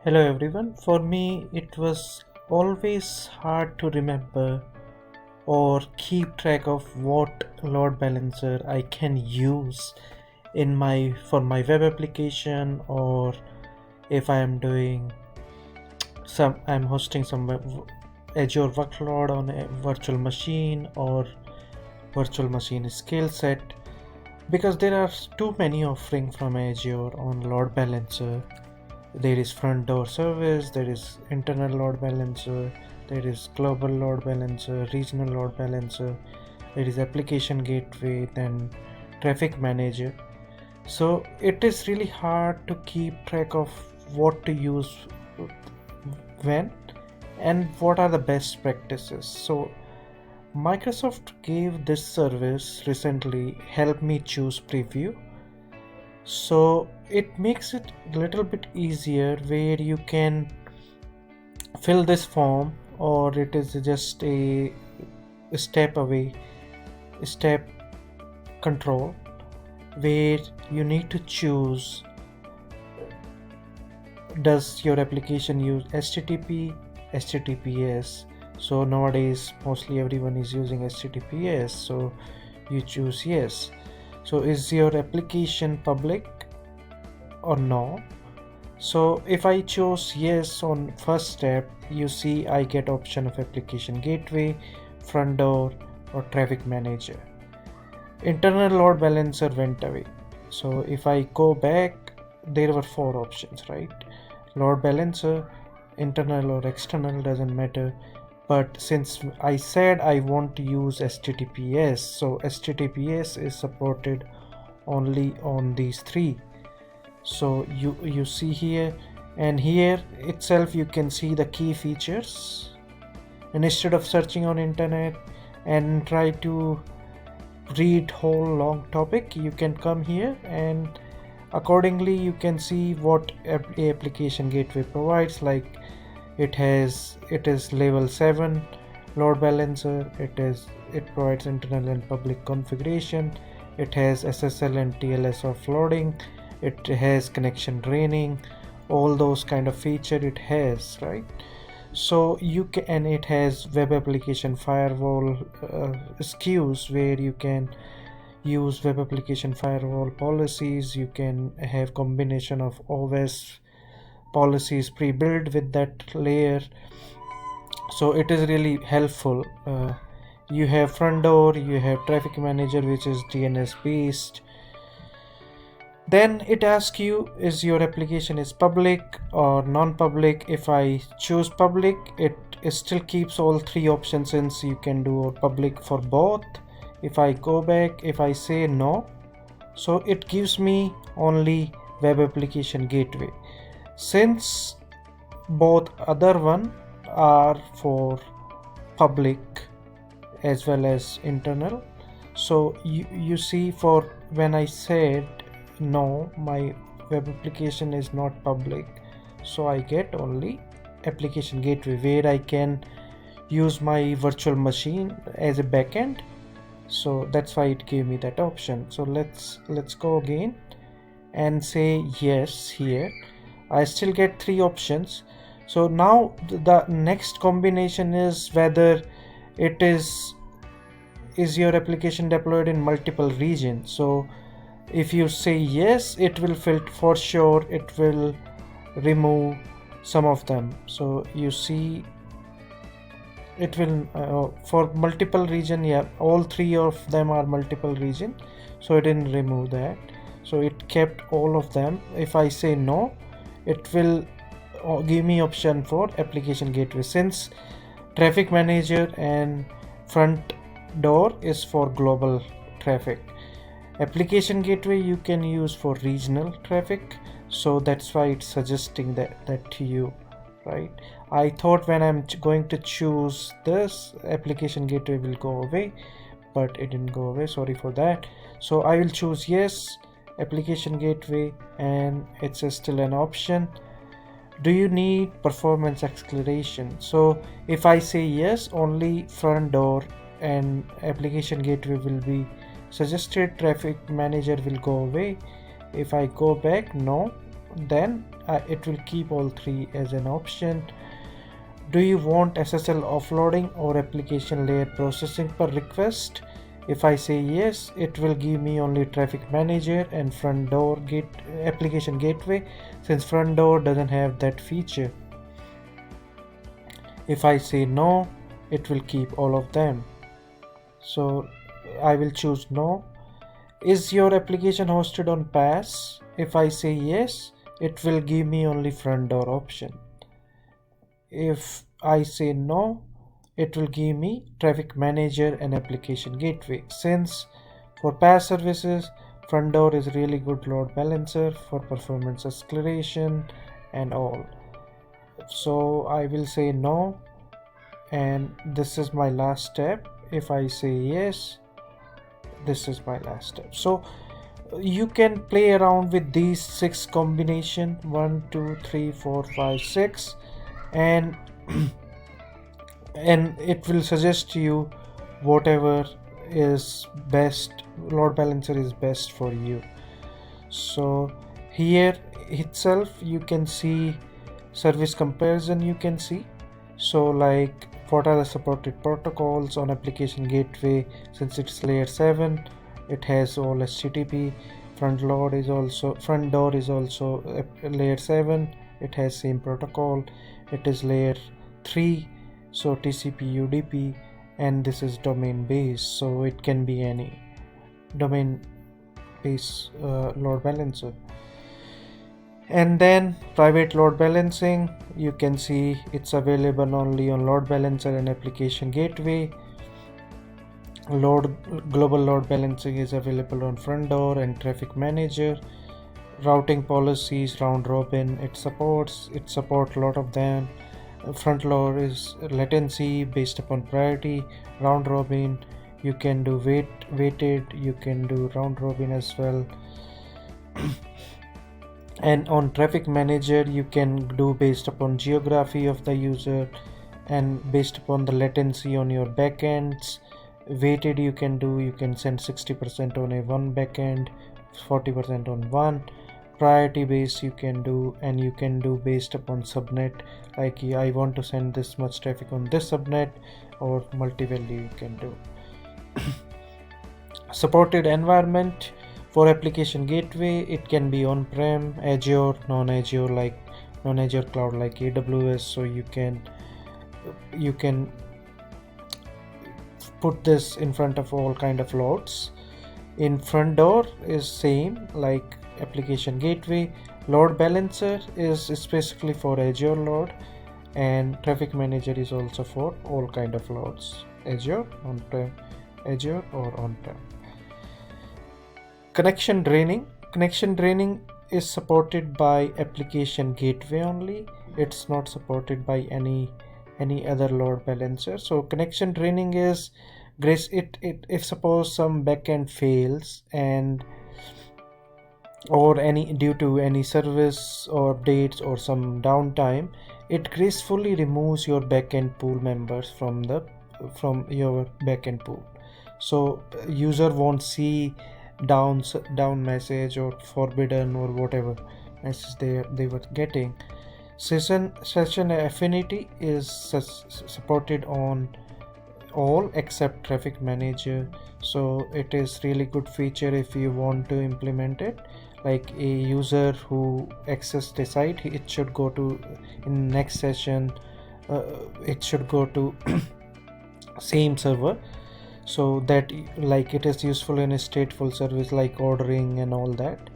Hello everyone. For me, it was always hard to remember or keep track of what load balancer I can use in my for my web application, or if I am doing I'm hosting some Azure workload on a virtual machine or virtual machine skill set, because there are too many offering from Azure on load balancer. There is front door service, there is internal load balancer, there is global load balancer, regional load balancer, there is application gateway, then traffic manager. So it is really hard to keep track of what to use when and what are the best practices. So Microsoft gave this service recently, help me choose preview. So it makes it a little bit easier where you can fill this form, or it is just a step away, step control, where you need to choose, does your application use HTTP, HTTPS? So nowadays mostly everyone is using HTTPS, so you choose yes. So is your application public or no? So if I chose yes on first step, you see I get option of application gateway, front door, or traffic manager. Internal load balancer went away. So if I go back, there were 4 options, right? Load balancer, internal or external, doesn't matter. But since I said I want to use HTTPS, so HTTPS is supported only on these 3. So you see here, and here itself you can see the key features, and instead of searching on internet and try to read whole long topic, you can come here and accordingly you can see what application gateway provides. Like it is level 7 load balancer, it provides internal and public configuration, it has SSL and TLS offloading, it has connection draining, all those kind of feature it has, right? So you can, and it has web application firewall SKUs where you can use web application firewall policies. You can have combination of OS policies pre-built with that layer, so it is really helpful. You have front door, you have traffic manager, which is DNS based. Then it asks you, is your application is public or non-public? If I choose public, it still keeps all 3 options, since you can do public for both. If I go back, if I say no, so it gives me only web application gateway, since both other one are for public as well as internal. So you see, for when I said no, my web application is not public, so I get only application gateway where I can use my virtual machine as a backend. So that's why it gave me that option. So let's go again and say yes. Here I still get 3 options. So now the next combination is whether it is your application deployed in multiple regions. So if you say yes, it will filter, for sure it will remove some of them. So you see it will for multiple region, yeah, all 3 of them are multiple region, so it didn't remove that, so it kept all of them. If I say no, it will give me option for application gateway, since traffic manager and front door is for global traffic. Application gateway you can use for regional traffic, so that's why it's suggesting that to you, right? I thought when I'm going to choose this, application gateway will go away, but it didn't go away, sorry for that. So I will choose yes, application gateway, and it's still an option. Do you need performance acceleration? So if I say yes, only front door and application gateway will be suggested, traffic manager will go away. If I go back, no, then it will keep all three as an option. Do you want SSL offloading or application layer processing per request? If I say yes, it will give me only traffic manager and front door application gateway, since front door doesn't have that feature. If I say no, it will keep all of them. So I will choose no. Is your application hosted on PaaS? If I say yes, it will give me only front door option. If I say no, it will give me traffic manager and application gateway. Since for PaaS services, front door is really good load balancer for performance acceleration and all. So I will say no, and this is my last step. If I say yes, this is my last step. So you can play around with these 6 combination, 1 2 3 4 5 6, and and it will suggest you whatever is best, load balancer is best for you. So here itself you can see service comparison, you can see. So like what are the supported protocols on application gateway. Since it's layer 7, it has all HTTP. Front door is also layer 7, it has same protocol. It is layer 3, so TCP UDP, and this is domain based, so it can be any domain based load balancer. And then private load balancing, you can see it's available only on load balancer and application gateway. Global load balancing is available on front door and traffic manager. Routing policies, round robin, it supports a lot of them. Front load is latency based upon priority. Round robin, you can do weighted, you can do round robin as well. And on traffic manager, you can do based upon geography of the user and based upon the latency on your backends. Weighted you can send 60% on a one backend, 40% on one. Priority based you can do, and you can do based upon subnet, like I want to send this much traffic on this subnet, or multi-value you can do. Supported environment for application gateway, it can be on-prem, Azure, non-Azure cloud like AWS. So you can put this in front of all kind of loads. In front door is same like application gateway. Load balancer is specifically for Azure load, and traffic manager is also for all kind of loads, Azure, on-prem, Azure or on-prem. Connection draining is supported by application gateway only. It's not supported by any other load balancer. So connection draining is if suppose some backend fails or due to any service or updates or some downtime, it gracefully removes your backend pool members from your backend pool. So user won't see down message or forbidden or whatever message they were getting. Session affinity is supported on all except traffic manager. So it is really good feature if you want to implement it. Like a user who accessed the site, it should go to in next session, it should go to same server. So that like it is useful in a stateful service like ordering and all that,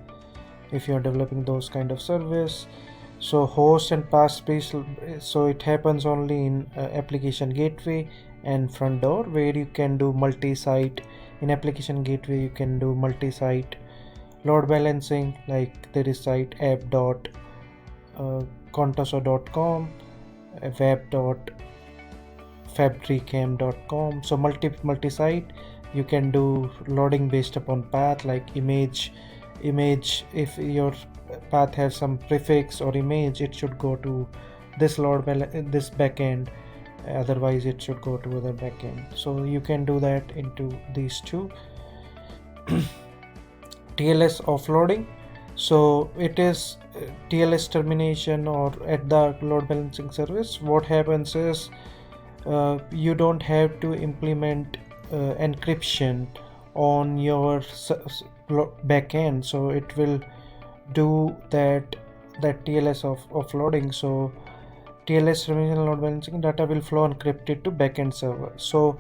if you are developing those kind of service. So host and pass space, so it happens only in application gateway and front door, where you can do multi-site. In application gateway you can do multi-site load balancing, like there is site app.contoso.com, web.fabricam.com. so multi-site. You can do loading based upon path, like image. If your path has some prefix or image, it should go to this this backend, otherwise it should go to other backend. So you can do that into these two. TLS offloading, So it is TLS termination or at the load balancing service. What happens is you don't have to implement encryption on your backend, so it will do that TLS of offloading. So TLS termination load balancing data will flow encrypted to backend server. So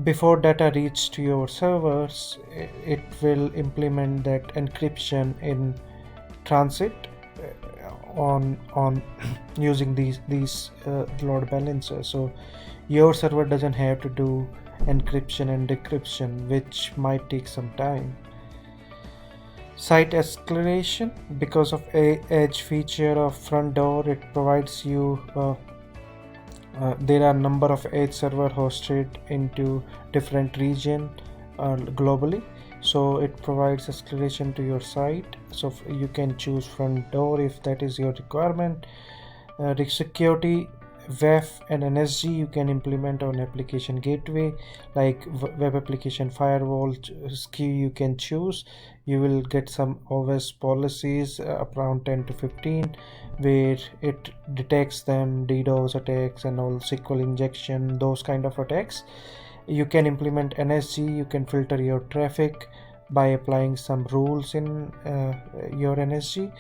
before data reach to your servers, it will implement that encryption in transit on using these load balancers. So your server doesn't have to do encryption and decryption, which might take some time. Site acceleration, because of a edge feature of front door, it provides you there are number of edge server hosted into different region globally, so it provides acceleration to your site. So you can choose front door if that is your requirement. The security, WAF and NSG you can implement on application gateway, like web application firewall SKU you can choose. You will get some OS policies around 10 to 15, where it detects them DDoS attacks and all SQL injection, those kind of attacks. You can implement NSG, you can filter your traffic by applying some rules in your NSG.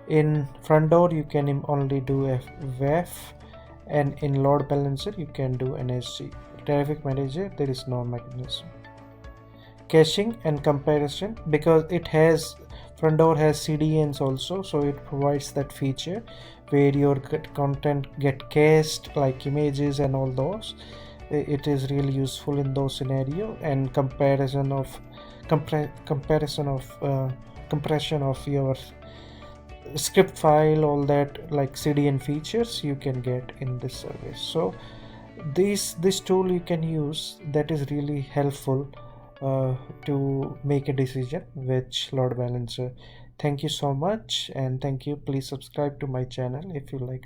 In front door you can only do a WAF, and in load balancer you can do NSG. Traffic manager there is no mechanism. Caching and comparison, because it has front door has CDNs also, so it provides that feature where your content get cached, like images and all those. It is really useful in those scenario. And comparison of compression of your script file, all that, like CDN features you can get in this service. So this tool you can use, that is really helpful to make a decision which load balancer. Thank you so much, and thank you. Please subscribe to my channel if you like.